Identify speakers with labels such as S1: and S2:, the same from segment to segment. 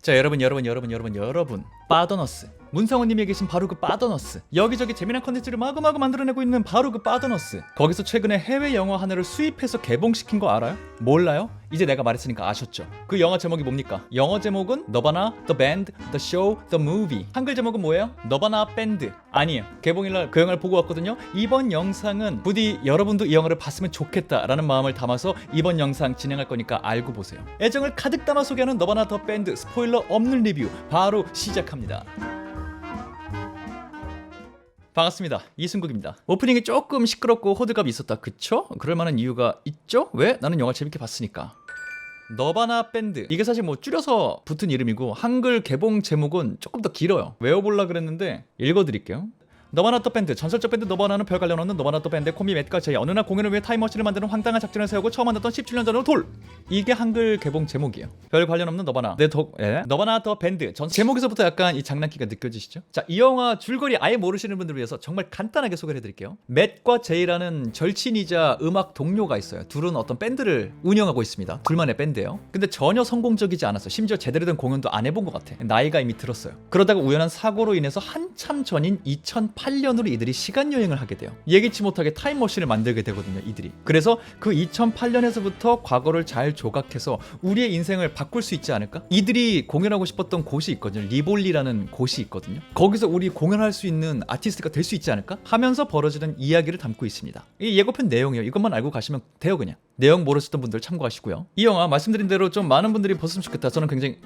S1: 자, 여러분 빠더너스, 문상호님이 계신 바로 그 빠더너스, 여기저기 재미난 컨텐츠를 마구마구 만들어내고 있는 바로 그 빠더너스, 거기서 최근에 해외 영화 하나를 수입해서 개봉시킨 거 알아요? 몰라요? 이제 내가 말했으니까 아셨죠? 그 영화 제목이 뭡니까? 영어 제목은 너바나, The Band, The Show, The Movie. 한글 제목은 뭐예요? 너바나 밴드. 아니에요. 개봉일날 그 영화를 보고 왔거든요. 이번 영상은 부디 여러분도 이 영화를 봤으면 좋겠다라는 마음을 담아서 이번 영상 진행할 거니까 알고 보세요. 애정을 가득 담아 소개하는 너바나 더 밴드 스포일러 없는 리뷰 바로 시작합니다. 반갑습니다. 이승국입니다. 오프닝이 조금 시끄럽고 호들갑이 있었다. 그쵸? 그럴 만한 이유가 있죠? 왜? 나는 영화 재밌게 봤으니까. 너바나 밴드, 이게 사실 뭐 줄여서 붙은 이름이고 한글 개봉 제목은 조금 더 길어요. 외워보려 그랬는데 읽어드릴게요. 너바나 더 밴드, 전설적 밴드 너바나는 별 관련 없는 너바나 더 밴드의 코미 맷과 제이, 어느 날 공연을 위해 타임머신을 만드는 황당한 작전을 세우고 처음 만났던 17년 전으로 돌! 이게 한글 개봉 제목이에요. 별 관련 없는 너바나. 너바나 더 밴드. 제목에서부터 약간 이 장난기가 느껴지시죠? 자, 이 영화 줄거리 아예 모르시는 분들을 위해서 정말 간단하게 소개를 해드릴게요. 맷과 제이라는 절친이자 음악 동료가 있어요. 둘은 어떤 밴드를 운영하고 있습니다. 둘만의 밴드예요. 근데 전혀 성공적이지 않았어. 심지어 제대로 된 공연도 안 해본 것 같아. 나이가 이미 들었어요. 그러다가 우연한 사고로 인해서 한참 전인 2008년으로 이들이 시간여행을 하게 돼요. 예기치 못하게 타임머신을 만들게 되거든요, 이들이. 그래서 그 2008년에서부터 과거를 잘 조각해서 우리의 인생을 바꿀 수 있지 않을까? 이들이 공연하고 싶었던 곳이 있거든요. 리볼리라는 곳이 있거든요. 거기서 우리 공연할 수 있는 아티스트가 될 수 있지 않을까? 하면서 벌어지는 이야기를 담고 있습니다. 이 예고편 내용이에요. 이것만 알고 가시면 돼요, 그냥. 내용 모르셨던 분들 참고하시고요. 이 영화 말씀드린 대로 좀 많은 분들이 봤으면 좋겠다. 저는 굉장히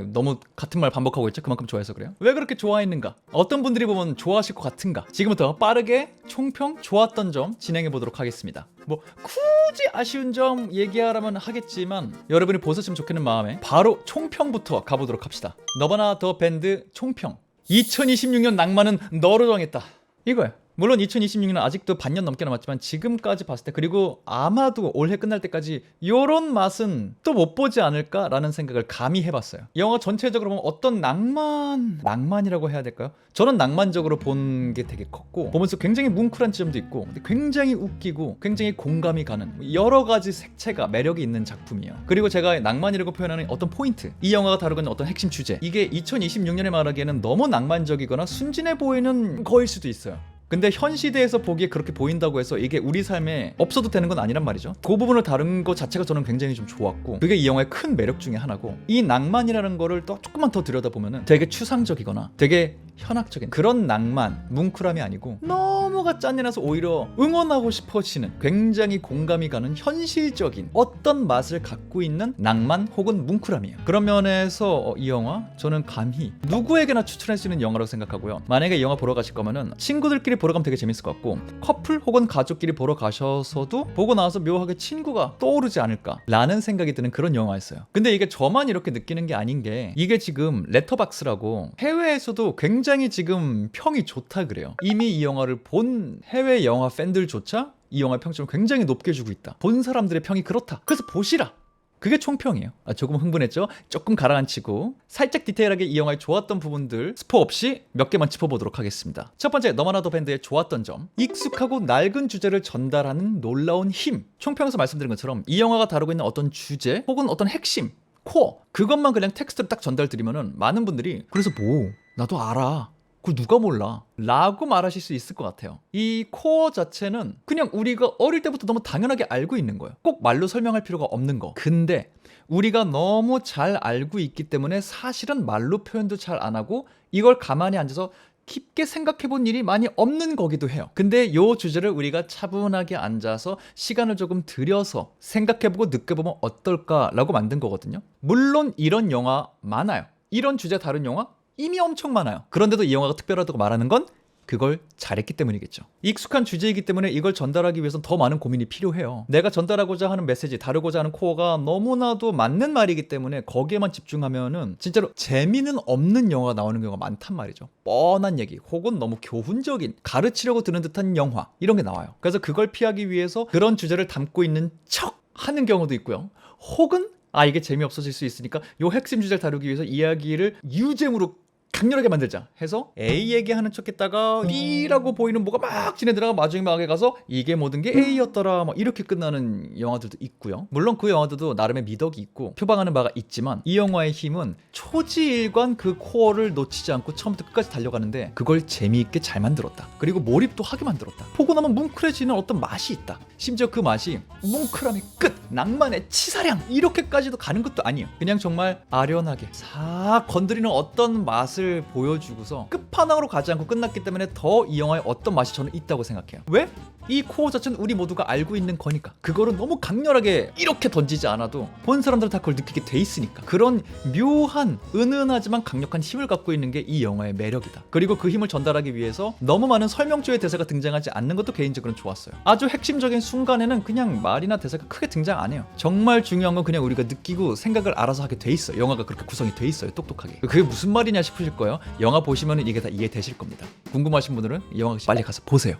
S1: 너무 같은 말 반복하고 있죠. 그만큼 좋아해서 그래요. 왜 그렇게 좋아했는가? 어떤 분들이 보면 좋아하실 것 같은가? 지금부터 빠르게 총평 좋았던 점 진행해 보도록 하겠습니다. 뭐 굳이 아쉬운 점 얘기하라면 하겠지만 여러분이 보셨으면 좋겠는 마음에 바로 총평부터 가보도록 합시다. 너바나 더 밴드 총평. 2026년 낭만은 너로 정했다. 이거야. 물론 2026년은 아직도 반년 넘게 남았지만 지금까지 봤을 때, 그리고 아마도 올해 끝날 때까지 요런 맛은 또 못 보지 않을까라는 생각을 감히 해봤어요. 영화 전체적으로 보면 어떤 낭만이라고 해야 될까요? 저는 낭만적으로 본 게 되게 컸고, 보면서 굉장히 뭉클한 지점도 있고 굉장히 웃기고 굉장히 공감이 가는 여러 가지 색채가 매력이 있는 작품이에요. 그리고 제가 낭만이라고 표현하는 어떤 포인트, 이 영화가 다루고 있는 어떤 핵심 주제, 이게 2026년에 말하기에는 너무 낭만적이거나 순진해 보이는 거일 수도 있어요. 근데 현 시대에서 보기에 그렇게 보인다고 해서 이게 우리 삶에 없어도 되는 건 아니란 말이죠. 그 부분을 다룬 것 자체가 저는 굉장히 좀 좋았고, 그게 이 영화의 큰 매력 중에 하나고, 이 낭만이라는 거를 또 조금만 더 들여다보면은 되게 추상적이거나 되게 현학적인 그런 낭만, 뭉클함이 아니고 너무가 짠내나서 오히려 응원하고 싶어지는 굉장히 공감이 가는 현실적인 어떤 맛을 갖고 있는 낭만 혹은 뭉클함이에요. 그런 면에서 이 영화 저는 감히 누구에게나 추천할 수 있는 영화라고 생각하고요. 만약에 이 영화 보러 가실 거면은 친구들끼리 보러 가면 되게 재밌을 것 같고, 커플 혹은 가족끼리 보러 가셔서도 보고 나서 묘하게 친구가 떠오르지 않을까 라는 생각이 드는 그런 영화였어요. 근데 이게 저만 이렇게 느끼는 게 아닌 게, 이게 지금 레터박스라고 해외에서도 굉장히 지금 평이 좋다 그래요. 이미 이 영화를 본 해외 영화 팬들조차 이 영화의 평점을 굉장히 높게 주고 있다. 본 사람들의 평이 그렇다. 그래서 보시라. 그게 총평이에요. 조금 흥분했죠? 조금 가라앉히고 살짝 디테일하게 이 영화의 좋았던 부분들 스포 없이 몇 개만 짚어보도록 하겠습니다. 첫 번째, 너바나 더 밴드의 좋았던 점, 익숙하고 낡은 주제를 전달하는 놀라운 힘. 총평에서 말씀드린 것처럼 이 영화가 다루고 있는 어떤 주제 혹은 어떤 핵심, 코어, 그것만 그냥 텍스트로 딱 전달드리면은 많은 분들이 그래서 뭐 나도 알아, 그걸 누가 몰라 라고 말하실 수 있을 것 같아요. 이 코어 자체는 그냥 우리가 어릴 때부터 너무 당연하게 알고 있는 거예요. 꼭 말로 설명할 필요가 없는 거. 근데 우리가 너무 잘 알고 있기 때문에 사실은 말로 표현도 잘 안 하고 이걸 가만히 앉아서 깊게 생각해 본 일이 많이 없는 거기도 해요. 근데 이 주제를 우리가 차분하게 앉아서 시간을 조금 들여서 생각해보고 느껴보면 어떨까라고 만든 거거든요. 물론 이런 영화 많아요. 이런 주제 다룬 영화 이미 엄청 많아요. 그런데도 이 영화가 특별하다고 말하는 건 그걸 잘했기 때문이겠죠. 익숙한 주제이기 때문에 이걸 전달하기 위해서는 더 많은 고민이 필요해요. 내가 전달하고자 하는 메시지, 다루고자 하는 코어가 너무나도 맞는 말이기 때문에 거기에만 집중하면은 진짜로 재미는 없는 영화가 나오는 경우가 많단 말이죠. 뻔한 얘기 혹은 너무 교훈적인, 가르치려고 드는 듯한 영화, 이런 게 나와요. 그래서 그걸 피하기 위해서 그런 주제를 담고 있는 척 하는 경우도 있고요. 혹은 이게 재미없어질 수 있으니까 요 핵심 주제를 다루기 위해서 이야기를 유잼으로 강렬하게 만들자 해서 A 얘기하는 척했다가 B라고 보이는 뭐가 막 지내들어가 마지막에 가서 이게 모든 게 A였더라 막 이렇게 끝나는 영화들도 있고요. 물론 그 영화들도 나름의 미덕이 있고 표방하는 바가 있지만 이 영화의 힘은 초지일관 그 코어를 놓치지 않고 처음부터 끝까지 달려가는데 그걸 재미있게 잘 만들었다. 그리고 몰입도 하게 만들었다. 보고 나면 뭉클해지는 어떤 맛이 있다. 심지어 그 맛이 뭉클함의 끝, 낭만의 치사량 이렇게까지도 가는 것도 아니에요. 그냥 정말 아련하게 싹 건드리는 어떤 맛을 보여주고서 끝판왕으로 가지 않고 끝났기 때문에 더 이 영화에 어떤 맛이 저는 있다고 생각해요. 왜? 이 코어 자체는 우리 모두가 알고 있는 거니까. 그거를 너무 강렬하게 이렇게 던지지 않아도 본 사람들은 다 그걸 느끼게 돼 있으니까. 그런 묘한 은은하지만 강력한 힘을 갖고 있는 게 이 영화의 매력이다. 그리고 그 힘을 전달하기 위해서 너무 많은 설명조의 대사가 등장하지 않는 것도 개인적으로는 좋았어요. 아주 핵심적인 순간에는 그냥 말이나 대사가 크게 등장 안 해요. 정말 중요한 건 그냥 우리가 느끼고 생각을 알아서 하게 돼 있어요. 영화가 그렇게 구성이 돼 있어요. 똑똑하게. 그게 무슨 말이냐 싶으실 거예요. 영화 보시면 이게 다 이해되실 겁니다. 궁금하신 분들은 이 영화 빨리 가서 보세요.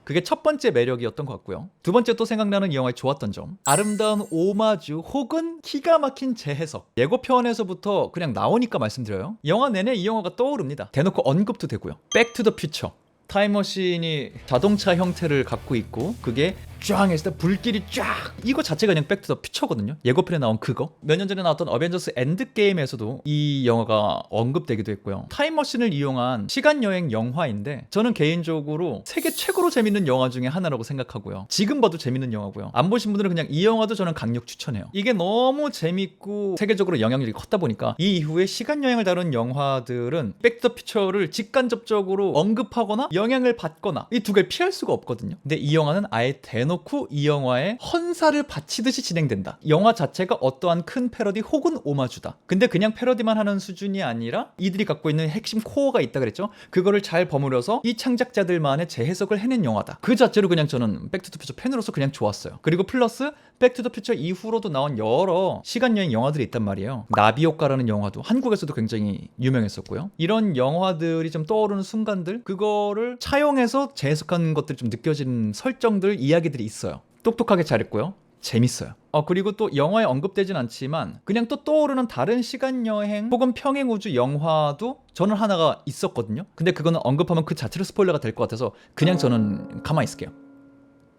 S1: 그게 첫 번째 매력이었던 것 같고요. 두 번째 또 생각나는 이 영화의 좋았던 점, 아름다운 오마주 혹은 기가 막힌 재해석. 예고편에서부터 그냥 나오니까 말씀드려요. 영화 내내 이 영화가 떠오릅니다. 대놓고 언급도 되고요. 백 투 더 퓨처. 타임머신이 자동차 형태를 갖고 있고 그게 쫙 했을 때 불길이 쫙, 이거 자체가 그냥 백 투 더 퓨처거든요. 예고편에 나온 그거. 몇 년 전에 나왔던 어벤져스 엔드게임에서도 이 영화가 언급되기도 했고요. 타임머신을 이용한 시간여행 영화인데 저는 개인적으로 세계 최고로 재밌는 영화 중에 하나라고 생각하고요. 지금 봐도 재밌는 영화고요. 안 보신 분들은 그냥 이 영화도 저는 강력 추천해요. 이게 너무 재밌고 세계적으로 영향력이 컸다 보니까 이 이후에 시간여행을 다룬 영화들은 백 투 더 퓨처를 직간접적으로 언급하거나 영향을 받거나 이 두 개를 피할 수가 없거든요. 근데 이 영화는 아예 대놓고 이 영화에 헌사를 바치듯이 진행된다. 영화 자체가 어떠한 큰 패러디 혹은 오마주다. 근데 그냥 패러디만 하는 수준이 아니라 이들이 갖고 있는 핵심 코어가 있다 그랬죠. 그거를 잘 버무려서 이 창작자들만의 재해석을 해낸 영화다. 그 자체로 그냥 저는 백 투 더 퓨처 팬으로서 그냥 좋았어요. 그리고 플러스 백 투 더 퓨처 이후로도 나온 여러 시간여행 영화들이 있단 말이에요. 나비효과라는 영화도 한국에서도 굉장히 유명했었고요. 이런 영화들이 좀 떠오르는 순간들, 그거를 차용해서 재해석한 것들이 좀 느껴지는 설정들, 이야기들이 있어요. 똑똑하게 잘했고요. 재밌어요. 그리고 또 영화에 언급되진 않지만 그냥 또 떠오르는 다른 시간여행 혹은 평행우주 영화도 저는 하나가 있었거든요. 근데 그거는 언급하면 그 자체로 스포일러가 될 것 같아서 그냥 저는 가만히 있을게요.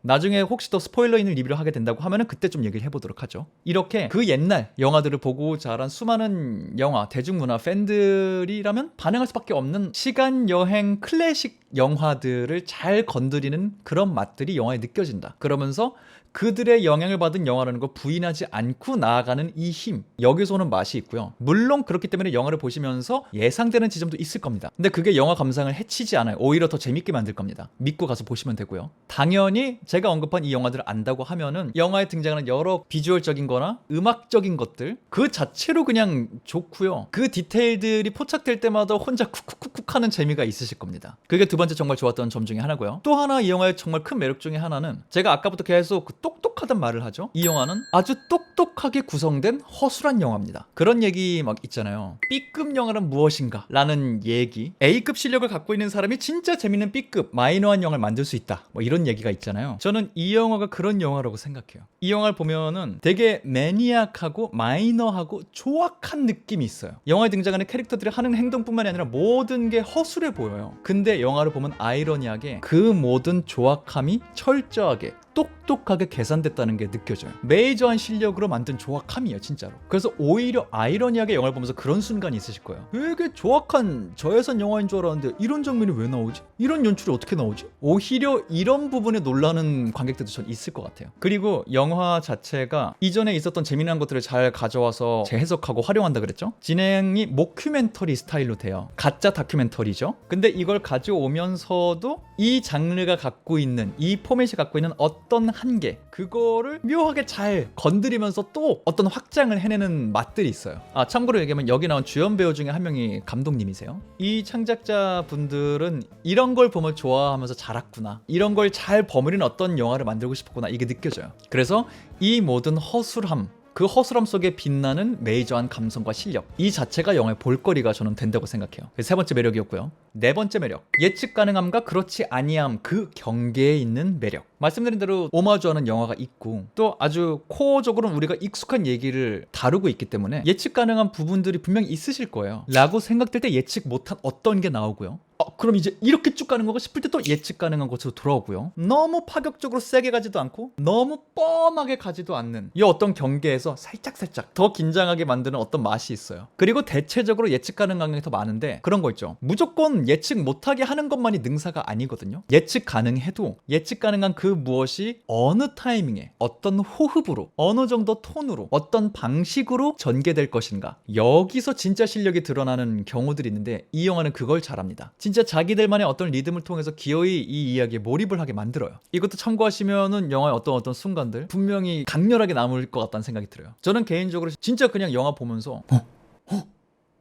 S1: 나중에 혹시 더 스포일러 있는 리뷰를 하게 된다고 하면은 그때 좀 얘기를 해보도록 하죠. 이렇게 그 옛날 영화들을 보고 자란 수많은 영화, 대중문화 팬들이라면 반응할 수밖에 없는 시간여행 클래식 영화들을 잘 건드리는 그런 맛들이 영화에 느껴진다. 그러면서 그들의 영향을 받은 영화라는 걸 부인하지 않고 나아가는 이 힘, 여기서 오는 맛이 있고요. 물론 그렇기 때문에 영화를 보시면서 예상되는 지점도 있을 겁니다. 근데 그게 영화 감상을 해치지 않아요. 오히려 더 재밌게 만들 겁니다. 믿고 가서 보시면 되고요. 당연히 제가 언급한 이 영화들을 안다고 하면은 영화에 등장하는 여러 비주얼적인 거나 음악적인 것들 그 자체로 그냥 좋고요. 그 디테일들이 포착될 때마다 혼자 쿡쿡쿡쿡 하는 재미가 있으실 겁니다. 그게 두 번째 정말 좋았던 점 중에 하나고요. 또 하나 이 영화의 정말 큰 매력 중에 하나는 제가 아까부터 계속 똑똑하단 말을 하죠. 이 영화는 아주 똑똑하게 구성된 허술한 영화입니다. 그런 얘기 막 있잖아요. B급 영화란 무엇인가? 라는 얘기. A급 실력을 갖고 있는 사람이 진짜 재밌는 B급 마이너한 영화를 만들 수 있다. 뭐 이런 얘기가 있잖아요. 저는 이 영화가 그런 영화라고 생각해요. 이 영화를 보면은 되게 매니악하고 마이너하고 조악한 느낌이 있어요. 영화에 등장하는 캐릭터들이 하는 행동뿐만이 아니라 모든 게 허술해 보여요. 근데 영화를 보면 아이러니하게 그 모든 조악함이 철저하게 똑똑하게 계산됐다는 게 느껴져요. 메이저한 실력으로 만든 조악함이에요, 진짜로. 그래서 오히려 아이러니하게 영화를 보면서 그런 순간이 있으실 거예요. 되게 조악한 저예산 영화인 줄 알았는데 이런 장면이 왜 나오지? 이런 연출이 어떻게 나오지? 오히려 이런 부분에 놀라는 관객들도 전 있을 것 같아요. 그리고 영화 자체가 이전에 있었던 재미난 것들을 잘 가져와서 재해석하고 활용한다 그랬죠? 진행이 모큐멘터리 스타일로 돼요. 가짜 다큐멘터리죠. 근데 이걸 가져오면서도 이 장르가 갖고 있는, 이 포맷이 갖고 있는 어떤 한계, 그거를 묘하게 잘 건드리면서 또 어떤 확장을 해내는 맛들이 있어요. 참고로 얘기하면 여기 나온 주연 배우 중에 한 명이 감독님이세요. 이 창작자 분들은 이런 걸 보면 좋아하면서 자랐구나, 이런 걸 잘 버무리는 어떤 영화를 만들고 싶었구나, 이게 느껴져요. 그래서 이 모든 허술함, 그 허술함 속에 빛나는 메이저한 감성과 실력, 이 자체가 영화의 볼거리가 저는 된다고 생각해요. 세 번째 매력이었고요. 네 번째 매력, 예측 가능함과 그렇지 아니함, 그 경계에 있는 매력. 말씀드린 대로 오마주하는 영화가 있고 또 아주 코어적으로는 우리가 익숙한 얘기를 다루고 있기 때문에 예측 가능한 부분들이 분명히 있으실 거예요 라고 생각될 때 예측 못한 어떤 게 나오고요, 그럼 이제 이렇게 쭉 가는 거고 싶을 때 또 예측 가능한 곳으로 돌아오고요. 너무 파격적으로 세게 가지도 않고 너무 뻔하게 가지도 않는 이 어떤 경계에서 살짝살짝 더 긴장하게 만드는 어떤 맛이 있어요. 그리고 대체적으로 예측 가능한 게 더 많은데 그런 거 있죠. 무조건 예측 못하게 하는 것만이 능사가 아니거든요. 예측 가능해도 예측 가능한 그 무엇이 어느 타이밍에 어떤 호흡으로 어느 정도 톤으로 어떤 방식으로 전개될 것인가, 여기서 진짜 실력이 드러나는 경우들이 있는데 이 영화는 그걸 잘합니다. 진짜 자기들만의 어떤 리듬을 통해서 기어이 이 이야기에 몰입을 하게 만들어요. 이것도 참고하시면은 영화의 어떤 순간들 분명히 강렬하게 남을 것 같다는 생각이 들어요. 저는 개인적으로 진짜 그냥 영화 보면서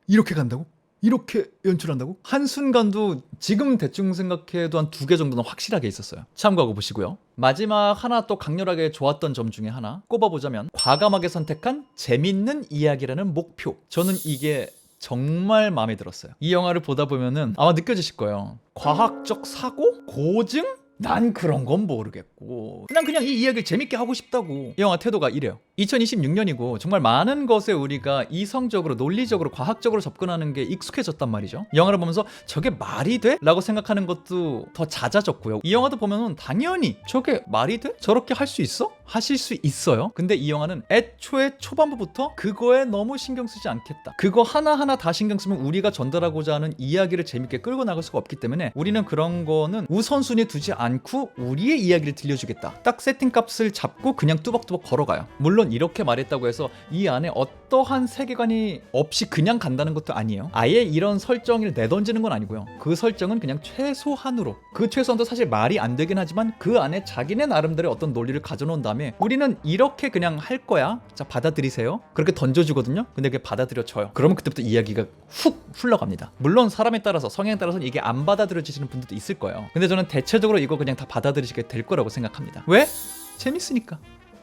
S1: 이렇게 간다고? 이렇게 연출한다고? 한순간도 지금 대충 생각해도 한 2개 정도는 확실하게 있었어요. 참고하고 보시고요. 마지막 하나 또 강렬하게 좋았던 점 중에 하나 꼽아보자면 과감하게 선택한 재밌는 이야기라는 목표. 저는 이게 정말 마음에 들었어요. 이 영화를 보다 보면은 아마 느껴지실 거예요. 과학적 사고? 고증? 난 그런 건 모르겠고 그냥 이 이야기를 재밌게 하고 싶다고. 이 영화 태도가 이래요. 2026년이고 정말 많은 것에 우리가 이성적으로 논리적으로 과학적으로 접근하는 게 익숙해졌단 말이죠. 이 영화를 보면서 저게 말이 돼? 라고 생각하는 것도 더 잦아졌고요. 이 영화도 보면은 당연히 저게 말이 돼? 저렇게 할 수 있어? 하실 수 있어요. 근데 이 영화는 애초에 초반부부터 그거에 너무 신경 쓰지 않겠다. 그거 하나하나 다 신경 쓰면 우리가 전달하고자 하는 이야기를 재밌게 끌고 나갈 수가 없기 때문에 우리는 그런 거는 우선순위에 두지 않고 우리의 이야기를 들려주겠다. 딱 세팅값을 잡고 그냥 뚜벅뚜벅 걸어가요. 물론 이렇게 말했다고 해서 이 안에 어떠한 세계관이 없이 그냥 간다는 것도 아니에요. 아예 이런 설정을 내던지는 건 아니고요. 그 설정은 그냥 최소한으로, 그 최소한도 사실 말이 안 되긴 하지만 그 안에 자기네 나름대로의 어떤 논리를 가져놓은 다음에 우리는 이렇게 그냥 할 거야, 자 받아들이세요, 그렇게 던져주거든요. 근데 그게 받아들여져요. 그러면 그때부터 이야기가 훅 흘러갑니다. 물론 사람에 따라서 성향에 따라서는 이게 안 받아들여지시는 분들도 있을 거예요. 근데 저는 대체적으로 이거 그냥 다 받아들이시게 될 거라고 생각합니다. 왜? 재밌으니까.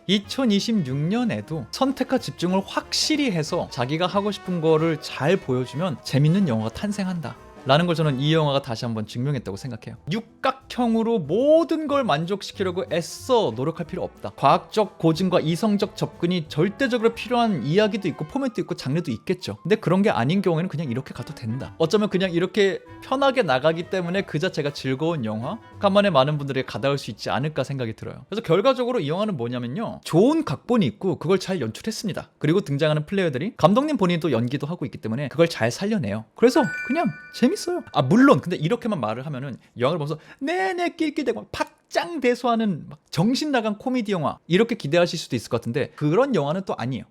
S1: 2026년에도 선택과 집중을 확실히 해서 자기가 하고 싶은 거를 잘 보여주면 재밌는 영화가 탄생한다 라는 걸 저는 이 영화가 다시 한번 증명했다고 생각해요. 육각형으로 모든 걸 만족시키려고 애써 노력할 필요 없다. 과학적 고증과 이성적 접근이 절대적으로 필요한 이야기도 있고 포맷도 있고 장르도 있겠죠. 근데 그런 게 아닌 경우에는 그냥 이렇게 가도 된다. 어쩌면 그냥 이렇게 편하게 나가기 때문에 그 자체가 즐거운 영화? 간만에 많은 분들이 가다울 수 있지 않을까 생각이 들어요. 그래서 결과적으로 이 영화는 뭐냐면요, 좋은 각본이 있고 그걸 잘 연출했습니다. 그리고 등장하는 플레이어들이 감독님 본인도 연기도 하고 있기 때문에 그걸 잘 살려내요. 그래서 그냥 재밌어요. 물론 근데 이렇게만 말을 하면은 영화를 보면서 내내 낄낄대고 팍짱대소하는 막 정신 나간 코미디 영화 이렇게 기대하실 수도 있을 것 같은데 그런 영화는 또 아니에요.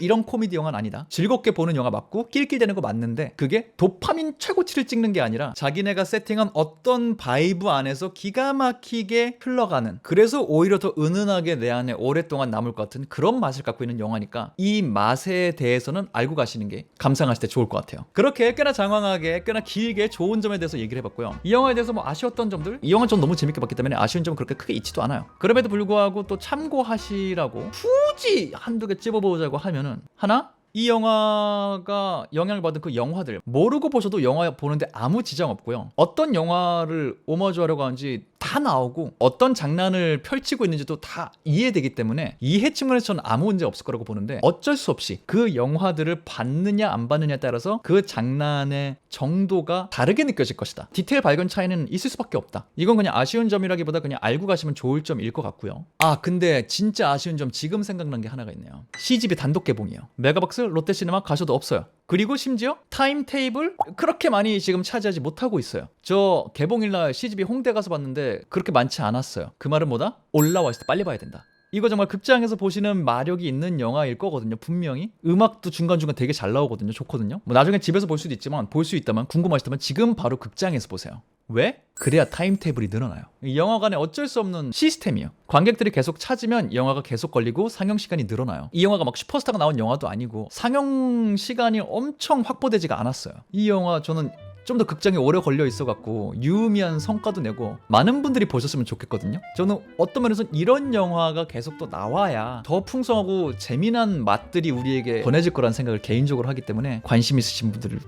S1: 이런 코미디 영화는 아니다. 즐겁게 보는 영화 맞고 낄낄대는 거 맞는데 그게 도파민 최고치를 찍는 게 아니라 자기네가 세팅한 어떤 바이브 안에서 기가 막히게 흘러가는, 그래서 오히려 더 은은하게 내 안에 오랫동안 남을 것 같은 그런 맛을 갖고 있는 영화니까 이 맛에 대해서는 알고 가시는 게 감상하실 때 좋을 것 같아요. 그렇게 꽤나 장황하게 꽤나 길게 좋은 점에 대해서 얘기를 해봤고요. 이 영화에 대해서 뭐 아쉬웠던 점들, 이 영화 전 너무 재밌게 봤기 때문에 아쉬운 점은 그렇게 크게 있지도 않아요. 그럼에도 불구하고 또 참고하시라고 굳이 한두 개 찝어보자고 하면은 하나, 이 영화가 영향을 받은 그 영화들 모르고 보셔도 영화 보는데 아무 지장 없고요. 어떤 영화를 오마주하려고 하는지 다 나오고 어떤 장난을 펼치고 있는지도 다 이해되기 때문에 이해 측면에서 저는 아무 문제 없을 거라고 보는데 어쩔 수 없이 그 영화들을 받느냐 안 받느냐에 따라서 그 장난의 정도가 다르게 느껴질 것이다. 디테일 발견 차이는 있을 수밖에 없다. 이건 그냥 아쉬운 점이라기보다 그냥 알고 가시면 좋을 점일 것 같고요. 근데 진짜 아쉬운 점 지금 생각난 게 하나가 있네요. CGV 단독 개봉이에요. 메가박스 롯데시네마 가셔도 없어요. 그리고 심지어 타임테이블 그렇게 많이 지금 차지하지 못하고 있어요. 저 개봉일날 CGV 홍대 가서 봤는데 그렇게 많지 않았어요. 그 말은 뭐다? 올라와 있을 때 빨리 봐야 된다. 이거 정말 극장에서 보시는 마력이 있는 영화일 거거든요. 분명히 음악도 중간중간 되게 잘 나오거든요. 좋거든요. 뭐 나중에 집에서 볼 수도 있지만 볼 수 있다면, 궁금하시다면 지금 바로 극장에서 보세요. 왜? 그래야 타임테이블이 늘어나요. 이 영화관에 어쩔 수 없는 시스템이에요. 관객들이 계속 찾으면 영화가 계속 걸리고 상영 시간이 늘어나요. 이 영화가 막 슈퍼스타가 나온 영화도 아니고 상영 시간이 엄청 확보되지가 않았어요. 이 영화 저는 좀 더 극장에 오래 걸려 있어갖고 유의미한 성과도 내고 많은 분들이 보셨으면 좋겠거든요. 저는 어떤 면에서 이런 영화가 계속 또 나와야 더 풍성하고 재미난 맛들이 우리에게 전해질 거라는 생각을 개인적으로 하기 때문에 관심 있으신 분들을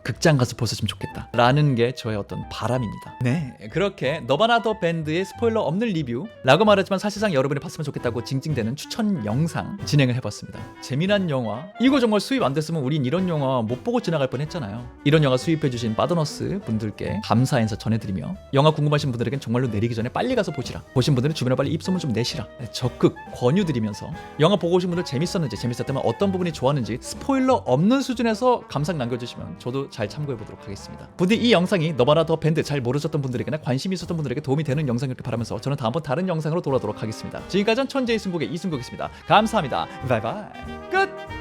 S1: 극장 가서 보셨으면 좋겠다 라는 게 저의 어떤 바람입니다. 네, 그렇게 너바나 더 밴드의 스포일러 없는 리뷰라고 말하지만 사실상 여러분이 봤으면 좋겠다고 징징대는 추천 영상 진행을 해봤습니다. 재미난 영화, 이거 정말 수입 안 됐으면 우린 이런 영화 못 보고 지나갈 뻔했잖아요. 이런 영화 수입해주신 바더너스 분들께 감사 인사 전해드리며, 영화 궁금하신 분들에겐 정말로 내리기 전에 빨리 가서 보시라, 보신 분들은 주변에 빨리 입소문 좀 내시라 적극 권유드리면서, 영화 보고 오신 분들 재밌었는지, 재밌었다면 어떤 부분이 좋았는지 스포일러 없는 수준에서 감상 남겨주시면 저도 잘 참고해보도록 하겠습니다. 부디 이 영상이 너바나 더 밴드 잘 모르셨던 분들에게나 관심 있었던 분들에게 도움이 되는 영상이길 바라면서 저는 다음번 다른 영상으로 돌아오도록 하겠습니다. 지금까지는 천재의 승국의 이승국이었습니다. 감사합니다. 바이바이. 끝!